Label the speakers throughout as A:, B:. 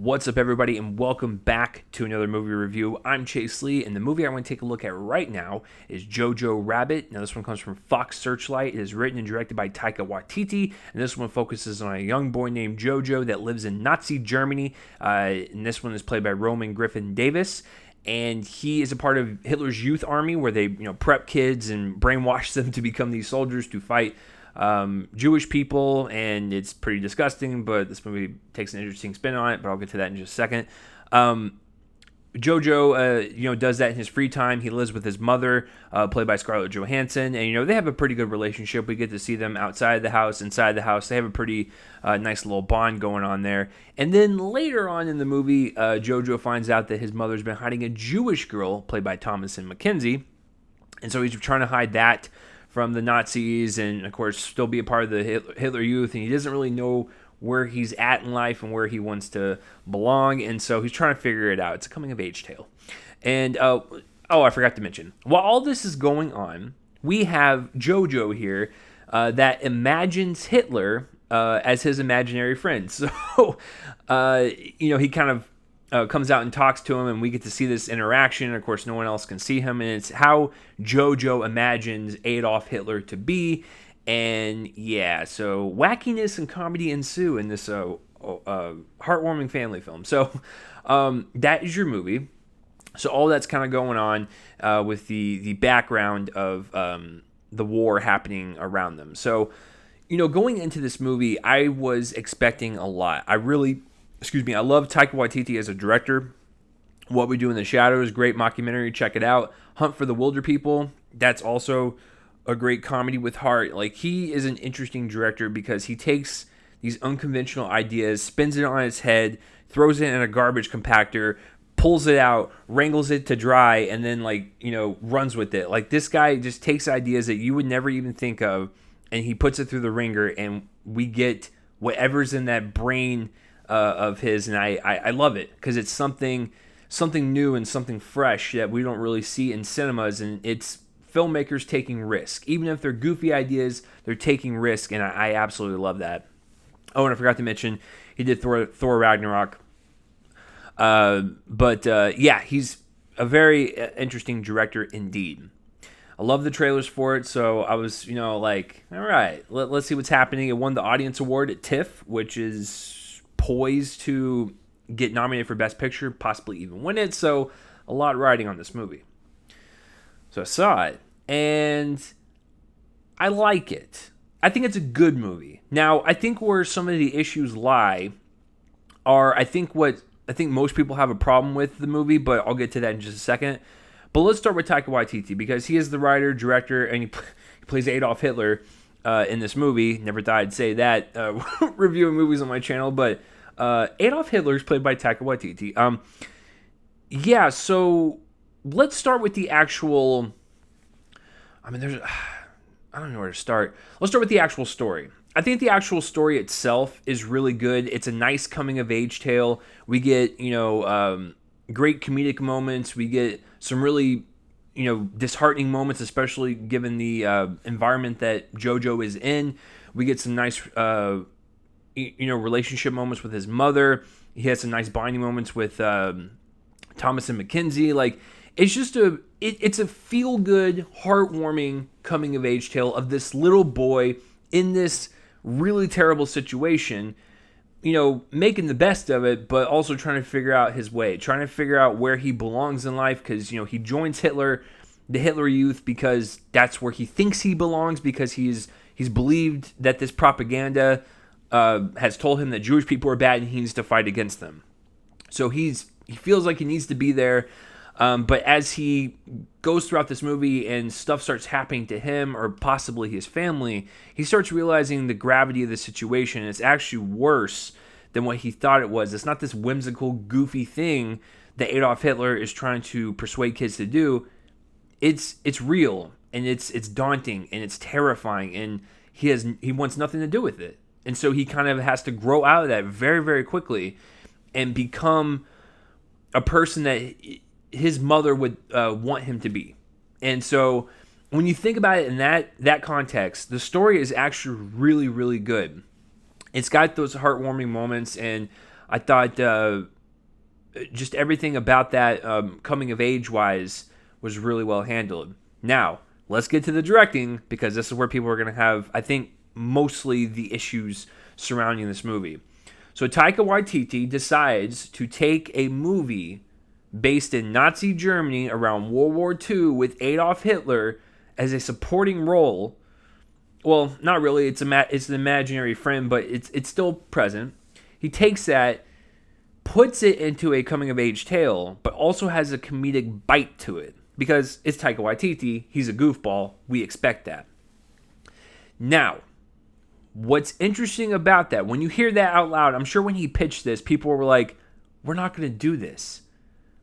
A: What's up, everybody, and welcome back to another movie review. I'm Chase Lee, and the movie I want to take a look at right now is Jojo Rabbit. Now, this one comes from Fox Searchlight. It is written and directed by Taika Waititi, and this one focuses on a young boy named Jojo that lives in Nazi Germany. And this one is played by Roman Griffin Davis. And he is a part of Hitler's youth army where they, prep kids and brainwash them to become these soldiers to fight Jewish people, and it's pretty disgusting, but this movie takes an interesting spin on it, but I'll get to that in just a second. Jojo, does that in his free time. He lives with his mother, played by Scarlett Johansson, and, they have a pretty good relationship. We get to see them outside the house, inside the house. They have a pretty nice little bond going on there. And then later on in the movie, Jojo finds out that his mother's been hiding a Jewish girl, played by Thomasin McKenzie, and so he's trying to hide that from the Nazis and, of course, still be a part of the Hitler Youth, and he doesn't really know where he's at in life and where he wants to belong, and so he's trying to figure it out. It's a coming-of-age tale. And, I forgot to mention, while all this is going on, we have Jojo here that imagines Hitler as his imaginary friend. So, he kind of comes out and talks to him, and we get to see this interaction. Of course, no one else can see him, and it's how Jojo imagines Adolf Hitler to be. And yeah, so wackiness and comedy ensue in this heartwarming family film. So that is your movie. So all that's kind of going on with the background of the war happening around them. So, going into this movie, I was expecting a lot. I love Taika Waititi as a director. What We Do in the Shadows, great mockumentary, check it out. Hunt for the Wilder People, that's also a great comedy with heart. Like, he is an interesting director because he takes these unconventional ideas, spins it on its head, throws it in a garbage compactor, pulls it out, wrangles it to dry, and then, runs with it. Like, this guy just takes ideas that you would never even think of, and he puts it through the ringer, and we get whatever's in that brain of his, and I love it because it's something new and something fresh that we don't really see in cinemas, and it's filmmakers taking risk. Even if they're goofy ideas, they're taking risk, and I absolutely love that. Oh, and I forgot to mention, he did Thor Ragnarok. He's a very interesting director indeed. I love the trailers for it, so I was, all right, let's see what's happening. It won the Audience Award at TIFF, which is poised to get nominated for Best Picture, possibly even win it, so a lot riding on this movie. So I saw it, and I like it. I think it's a good movie. Now, I think where some of the issues lie are, I think most people have a problem with the movie, but I'll get to that in just a second. But let's start with Taika Waititi, because he is the writer, director, and he plays Adolf Hitler in this movie. Never thought I'd say that reviewing movies on my channel, but Adolf Hitler is played by Taika Waititi. So let's start with the actual... I don't know where to start. Let's start with the actual story. I think the actual story itself is really good. It's a nice coming-of-age tale. We get, great comedic moments. We get some really, disheartening moments, especially given the environment that Jojo is in. We get some nice, relationship moments with his mother. He has some nice bonding moments with Thomasin McKenzie. Like, it's just it's a feel-good, heartwarming coming-of-age tale of this little boy in this really terrible situation, making the best of it, but also trying to figure out his way, trying to figure out where he belongs in life, because, he joins the Hitler Youth, because that's where he thinks he belongs, because he's believed that this propaganda has told him that Jewish people are bad and he needs to fight against them. So he feels like he needs to be there. But as he goes throughout this movie and stuff starts happening to him or possibly his family, he starts realizing the gravity of the situation. It's actually worse than what he thought it was. It's not this whimsical, goofy thing that Adolf Hitler is trying to persuade kids to do. It's real, and it's daunting, and it's terrifying, and he wants nothing to do with it. And so he kind of has to grow out of that very, very quickly and become a person that his mother would want him to be. And so when you think about it in that context, the story is actually really, really good. It's got those heartwarming moments, and I thought just everything about that coming of age wise was really well handled. Now, let's get to the directing, because this is where people are going to have, I think, mostly the issues surrounding this movie. So Taika Waititi decides to take a movie based in Nazi Germany around World War II with Adolf Hitler as a supporting role. Well, not really. It's an imaginary friend, but it's still present. He takes that, puts it into a coming-of-age tale, but also has a comedic bite to it. Because it's Taika Waititi, he's a goofball, we expect that. Now, what's interesting about that, when you hear that out loud, I'm sure when he pitched this, people were like, we're not going to do this.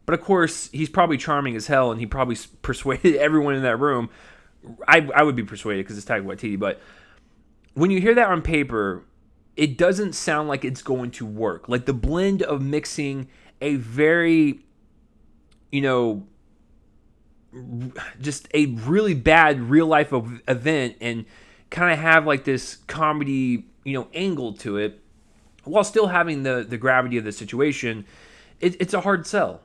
A: But of course, he's probably charming as hell, and he probably persuaded everyone in that room. I would be persuaded because it's Taika Waititi, but when you hear that on paper, it doesn't sound like it's going to work. Like the blend of mixing a very, just a really bad real life event and kind of have like this comedy, angle to it, while still having the gravity of the situation, it's a hard sell.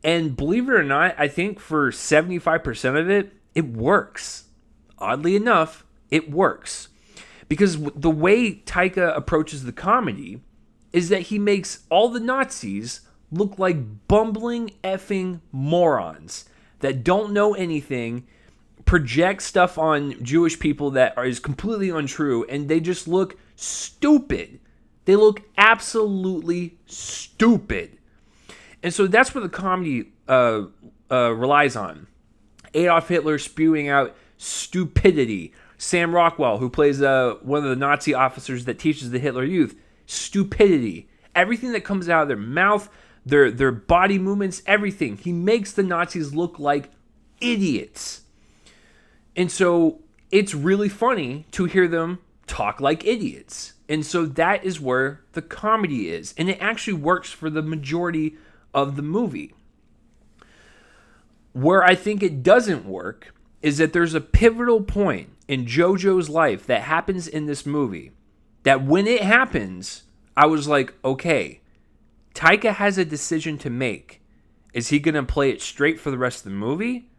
A: And believe it or not, I think for 75% of it, it works. Oddly enough, it works. Because the way Taika approaches the comedy is that he makes all the Nazis look like bumbling effing morons that don't know anything, project stuff on Jewish people that is completely untrue, and they just look stupid. They look absolutely stupid. And so that's what the comedy relies on. Adolf Hitler spewing out stupidity. Sam Rockwell, who plays one of the Nazi officers that teaches the Hitler Youth, stupidity. Everything that comes out of their mouth, their body movements, everything. He makes the Nazis look like idiots. And so it's really funny to hear them talk like idiots. And so that is where the comedy is. And it actually works for the majority of the movie. Where I think it doesn't work is that there's a pivotal point in Jojo's life that happens in this movie that when it happens, I was like, okay, Taika has a decision to make. Is he going to play it straight for the rest of the movie?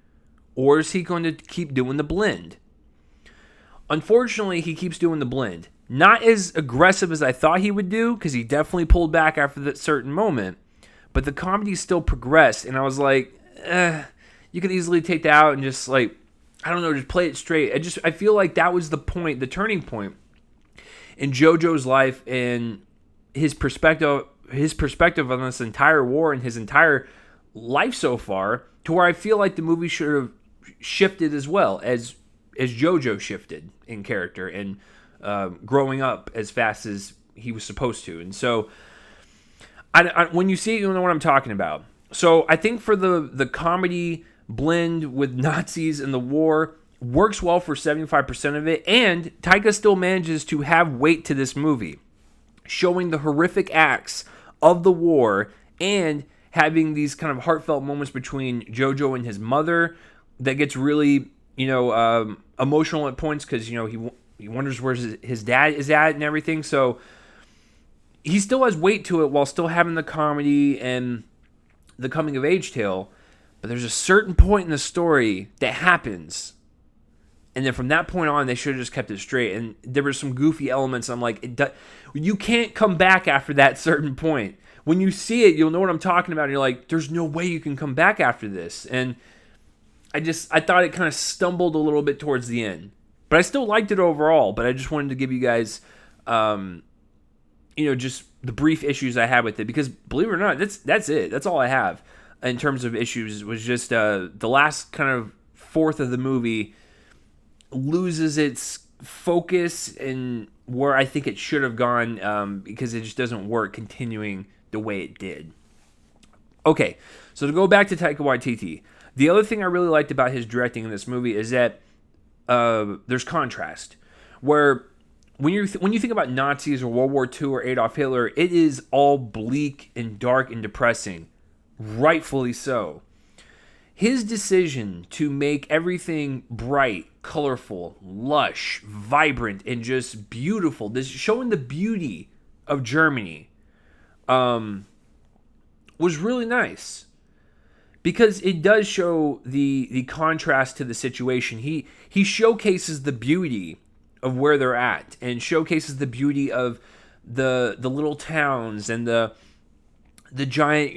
A: Or is he going to keep doing the blend? Unfortunately, he keeps doing the blend. Not as aggressive as I thought he would do, because he definitely pulled back after that certain moment. But the comedy still progressed, and I was like, you could easily take that out and just just play it straight. I feel like that was the point, the turning point in Jojo's life and his perspective on this entire war and his entire life so far, to where I feel like the movie should have shifted as well as Jojo shifted in character and growing up as fast as he was supposed to. And so when you see it, you'll know what I'm talking about. So I think for the comedy blend with Nazis and the war works well for 75% of it, and Taika still manages to have weight to this movie, showing the horrific acts of the war and having these kind of heartfelt moments between Jojo and his mother that gets really, emotional at points because, he wonders where his dad is at and everything. So he still has weight to it while still having the comedy and the coming of age tale. But there's a certain point in the story that happens, and then from that point on, they should have just kept it straight. And there were some goofy elements. I'm like, you can't come back after that certain point. When you see it, you'll know what I'm talking about. And you're like, there's no way you can come back after this. And I thought it kind of stumbled a little bit towards the end. But I still liked it overall. But I just wanted to give you guys, just the brief issues I had with it. Because believe it or not, that's it. That's all I have in terms of issues. Was just the last kind of fourth of the movie loses its focus and where I think it should have gone, because it just doesn't work continuing the way it did. Okay, so to go back to Taika Waititi, the other thing I really liked about his directing in this movie is that there's contrast. Where when you think about Nazis or World War II or Adolf Hitler, it is all bleak and dark and depressing. Rightfully so. His decision to make everything bright, colorful, lush, vibrant, and just beautiful, this showing the beauty of Germany, was really nice, because it does show the contrast to the situation. He showcases the beauty of where they're at, and showcases the beauty of the little towns and the giant,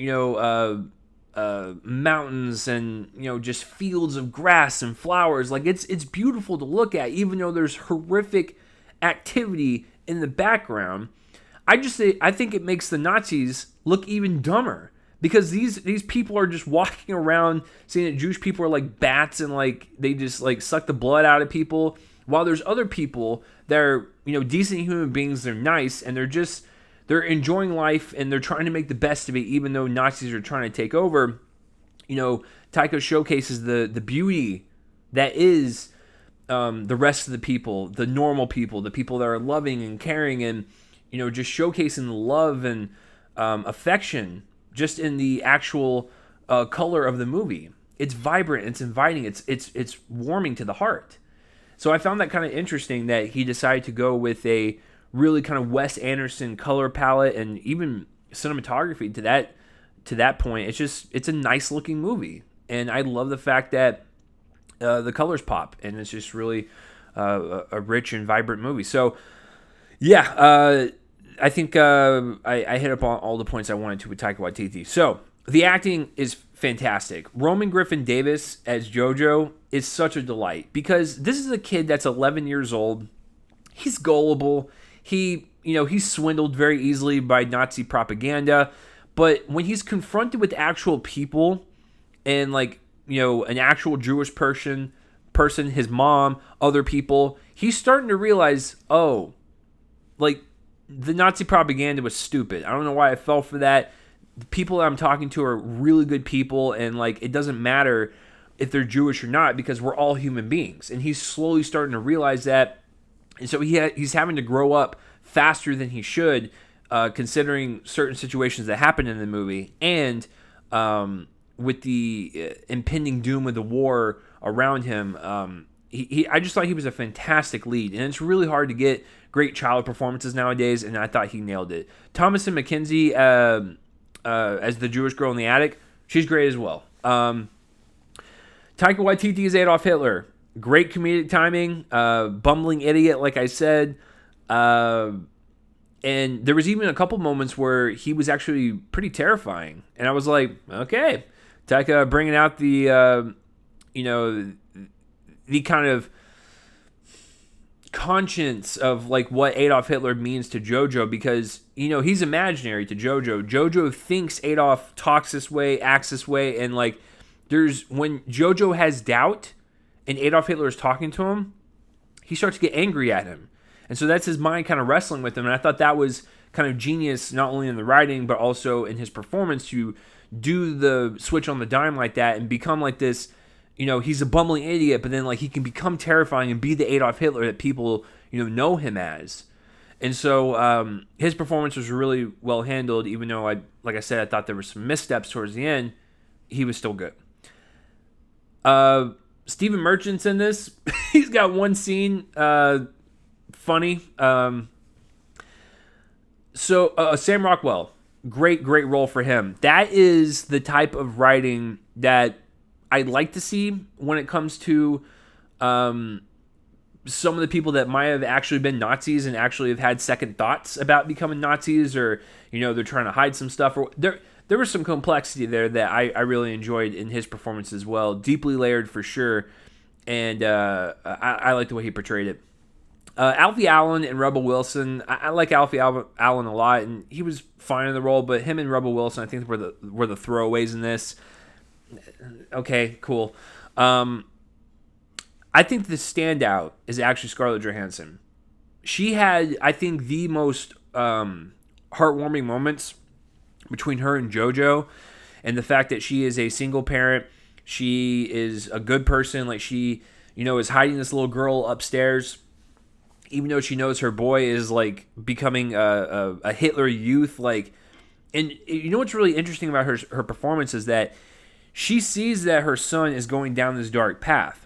A: mountains, and just fields of grass and flowers. Like, it's beautiful to look at, even though there's horrific activity in the background. I think it makes the Nazis look even dumber, because these people are just walking around saying that Jewish people are like bats, and like they just like suck the blood out of people, while there's other people that are decent human beings. They're nice, and they're enjoying life, and they're trying to make the best of it, even though Nazis are trying to take over. Taika showcases the beauty that is the rest of the people, the normal people, the people that are loving and caring, and just showcasing the love and affection just in the actual color of the movie. It's vibrant, it's inviting, it's warming to the heart. So I found that kind of interesting that he decided to go with a really kind of Wes Anderson color palette and even cinematography to that point. It's a nice looking movie, and I love the fact that the colors pop, and it's just really a rich and vibrant movie. So yeah, I think I hit up on all the points I wanted to with Taika Waititi. So the acting is fantastic. Roman Griffin Davis as Jojo is such a delight, because this is a kid that's 11 years old. He's gullible. He's swindled very easily by Nazi propaganda, but when he's confronted with actual people and an actual Jewish person, his mom, other people, he's starting to realize, oh, like, the Nazi propaganda was stupid. I don't know why I fell for that. The people that I'm talking to are really good people, and it doesn't matter if they're Jewish or not, because we're all human beings. And he's slowly starting to realize that, and so he's having to grow up faster than he should, considering certain situations that happen in the movie, and with the impending doom of the war around him. I just thought he was a fantastic lead, and it's really hard to get great child performances nowadays, and I thought he nailed it. Thomasin McKenzie as the Jewish girl in the attic, she's great as well. Taika Waititi as Adolf Hitler, great comedic timing, bumbling idiot, like I said, and there was even a couple moments where he was actually pretty terrifying, and I was like, okay, Taika bringing out the the kind of conscience of what Adolf Hitler means to Jojo, because he's imaginary to Jojo. Jojo thinks Adolf talks this way, acts this way, and there's when Jojo has doubt and Adolf Hitler is talking to him, he starts to get angry at him, and so that's his mind kind of wrestling with him. And I thought that was kind of genius, not only in the writing but also in his performance, to do the switch on the dime like that and become like this. He's a bumbling idiot, but then he can become terrifying and be the Adolf Hitler that people, know him as. And so his performance was really well handled, even though like I said, I thought there were some missteps towards the end. He was still good. Stephen Merchant's in this. He's got one scene, funny. Sam Rockwell, great role for him. That is the type of writing that I'd like to see when it comes to some of the people that might have actually been Nazis and actually have had second thoughts about becoming Nazis, or they're trying to hide some stuff. Or there was some complexity there that I really enjoyed in his performance as well. Deeply layered for sure, and I like the way he portrayed it. Alfie Allen and Rebel Wilson, I like Alfie Allen a lot, and he was fine in the role. But him and Rebel Wilson, I think, were the throwaways in this. Okay, cool. I think the standout is actually Scarlett Johansson. She had, I think, the most heartwarming moments between her and Jojo, and the fact that she is a single parent. She is a good person. She, is hiding this little girl upstairs, even though she knows her boy is becoming a Hitler youth. And what's really interesting about her performance is that she sees that her son is going down this dark path,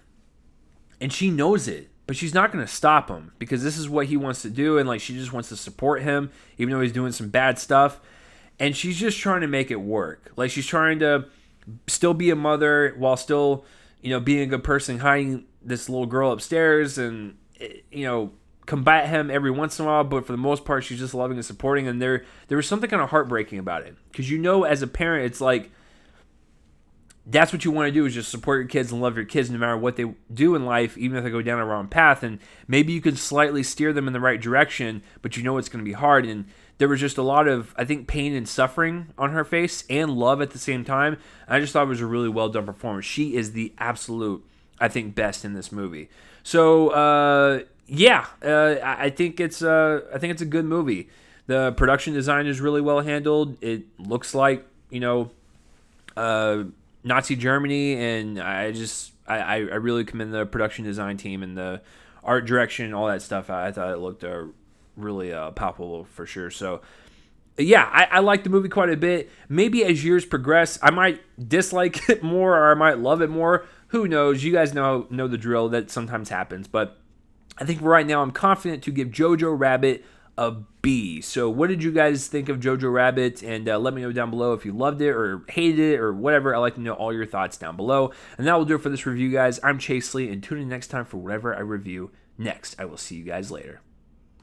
A: and she knows it, but she's not going to stop him, because this is what he wants to do, and she just wants to support him, even though he's doing some bad stuff. and she's just trying to make it work. Like, she's trying to still be a mother while still, being a good person, hiding this little girl upstairs, and combat him every once in a while. But for the most part, she's just loving and supporting. And there was something kind of heartbreaking about it, because as a parent, it's like, that's what you want to do, is just support your kids and love your kids no matter what they do in life, even if they go down a wrong path. And maybe you can slightly steer them in the right direction, but it's going to be hard. And there was just a lot of, I think, pain and suffering on her face, and love at the same time. I just thought it was a really well done performance. She is the absolute, I think, best in this movie. So I think it's a good movie. The production design is really well handled. It looks like Nazi Germany, and I really commend the production design team and the art direction, all that stuff. I thought it looked really palpable for sure. So yeah, I like the movie quite a bit. Maybe as years progress, I might dislike it more, or I might love it more. Who knows? You guys know the drill. That sometimes happens. But I think for right now, I'm confident to give Jojo Rabbit a B. So what did you guys think of Jojo Rabbit? And let me know down below if you loved it or hated it or whatever. I'd like to know all your thoughts down below. And that will do it for this review, guys. I'm Chase Lee, and tune in next time for whatever I review next. I will see you guys later.